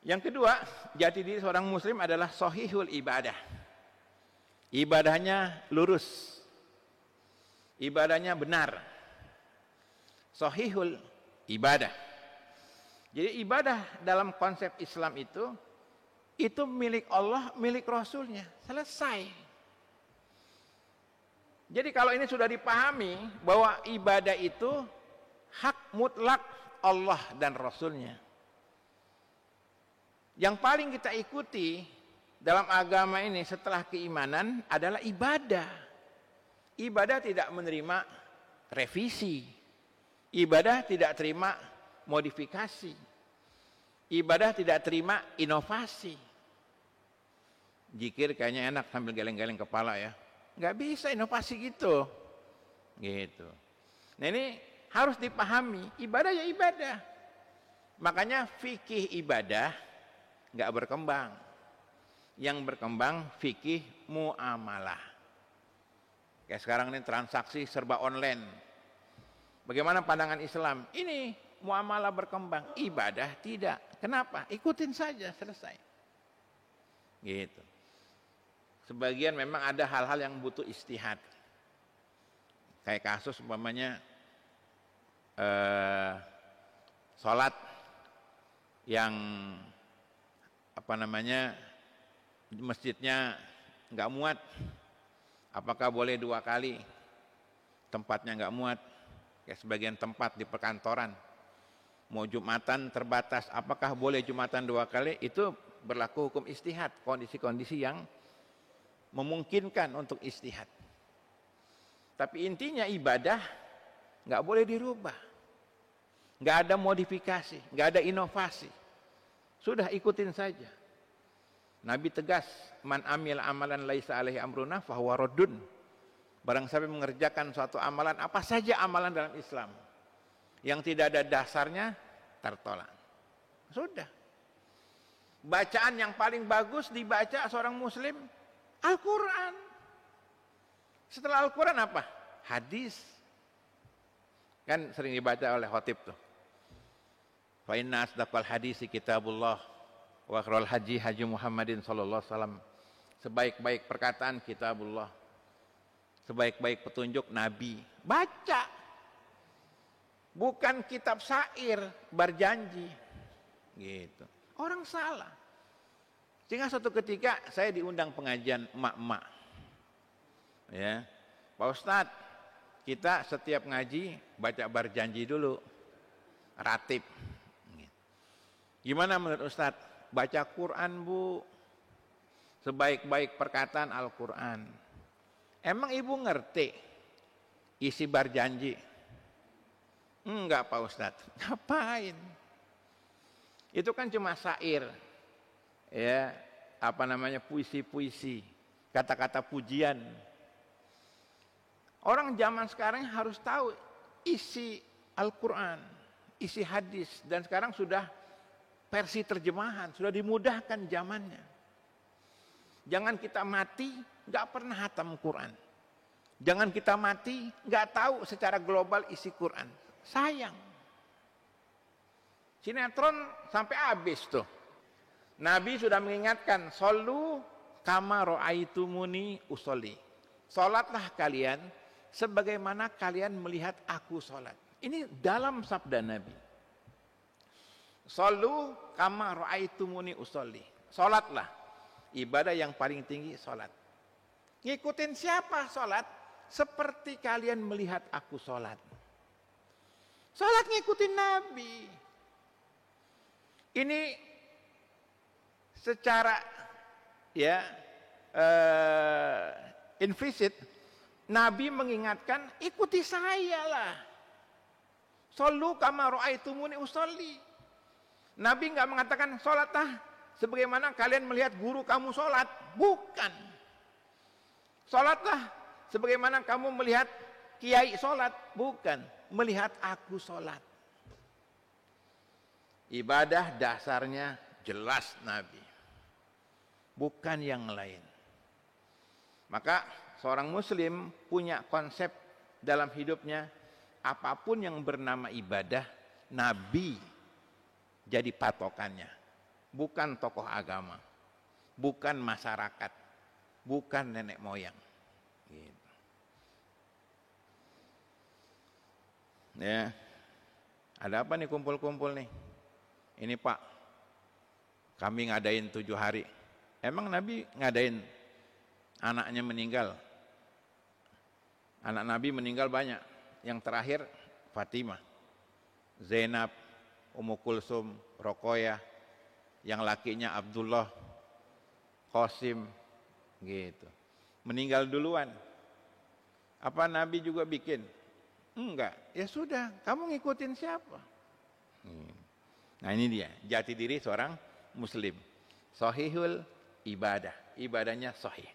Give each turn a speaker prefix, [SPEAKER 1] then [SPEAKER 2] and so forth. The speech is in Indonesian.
[SPEAKER 1] Yang kedua, jati diri seorang muslim adalah sahihul ibadah. Ibadahnya lurus. Ibadahnya benar. Sahihul ibadah. Jadi ibadah dalam konsep Islam itu milik Allah, milik Rasulnya. Selesai. Jadi kalau ini sudah dipahami bahwa ibadah itu hak mutlak Allah dan Rasulnya. Yang paling kita ikuti dalam agama ini setelah keimanan adalah ibadah. Ibadah tidak menerima revisi. Ibadah tidak terima modifikasi. Ibadah tidak terima inovasi. Zikir kayaknya enak sambil geleng-geleng kepala ya. Nggak bisa inovasi gitu. Gitu. Nah ini harus dipahami. Ibadah ya ibadah. Makanya fikih ibadah nggak berkembang. Yang berkembang fikih muamalah. Kayak sekarang ini transaksi serba online. Bagaimana pandangan Islam? Ini muamalah berkembang, ibadah tidak. Kenapa? Ikutin saja, selesai. Gitu. Sebagian memang ada hal-hal yang butuh istihad. Kayak kasus umpamanya sholat yang masjidnya nggak muat, apakah boleh 2 kali? Tempatnya nggak muat, kayak sebagian tempat di perkantoran mau Jumatan terbatas, apakah boleh Jumatan 2 kali? Itu berlaku hukum istihad, kondisi-kondisi yang memungkinkan untuk istihad. Tapi intinya ibadah nggak boleh dirubah, nggak ada modifikasi, nggak ada inovasi. Sudah ikutin saja. Nabi tegas, man amil amalan laisa alaihi amruna fahuwa raddun. Barang siapa mengerjakan suatu amalan, apa saja amalan dalam Islam yang tidak ada dasarnya, tertolak. Sudah. Bacaan yang paling bagus dibaca seorang muslim Al-Quran. Setelah Al-Quran apa? Hadis. Kan sering dibaca oleh khotib tuh. Fa inna asdaqal hadisi kitabullah wa khairal haji Muhammadin sallallahu alaihi wasallam. Sebaik-baik perkataan kitabullah. Sebaik-baik petunjuk Nabi. Baca. Bukan kitab syair berjanji. Gitu. Orang salah. Sehingga suatu ketika saya diundang pengajian emak-emak. Ya. Pak Ustadz, kita setiap ngaji baca berjanji dulu. Ratib. Gimana menurut Ustadz? Baca Quran bu, sebaik-baik perkataan Al-Quran. Emang ibu ngerti isi berjanji? Enggak Pak Ustadz. Ngapain? Itu kan cuma syair, ya, puisi-puisi, kata-kata pujian. Orang zaman sekarang harus tahu isi Al-Quran, isi hadis, dan sekarang sudah versi terjemahan, sudah dimudahkan zamannya. Jangan kita mati nggak pernah hatam Quran. Jangan kita mati nggak tahu secara global isi Quran. Sayang. Sinetron sampai habis tuh. Nabi sudah mengingatkan, "Shollu kama ra'aitumuni usolli." Salatlah kalian sebagaimana kalian melihat aku salat. Ini dalam sabda Nabi. Shollu kama ra'aitumuni usolli. Salatlah. Ibadah yang paling tinggi salat. Ngikutin siapa salat? Seperti kalian melihat aku salat. Salat ngikutin Nabi. Ini secara implisit Nabi mengingatkan, ikuti saya lah. Shollu kama ra'aitumuni usolli. Nabi enggak mengatakan salatlah sebagaimana kalian melihat guru kamu salat, bukan. Salatlah sebagaimana kamu melihat kiai salat, bukan. Melihat aku salat. Ibadah dasarnya jelas Nabi, bukan yang lain. Maka seorang muslim punya konsep dalam hidupnya, apapun yang bernama ibadah, Nabi jadi patokannya. bukan tokoh agama, bukan masyarakat, bukan nenek moyang. Gitu. Ya, ada apa nih kumpul-kumpul nih? Ini Pak, kami ngadain 7 hari. Emang Nabi ngadain anaknya meninggal? Anak Nabi meninggal banyak. Yang terakhir Fatimah, Zainab, Ummu Kulsum, Rokoyah, yang lakinya Abdullah, Qasim, gitu. Meninggal duluan. Apa Nabi juga bikin? Enggak. Ya sudah, kamu ngikutin siapa? Nah ini dia, jati diri seorang muslim. Sahihul ibadah, ibadahnya sahih.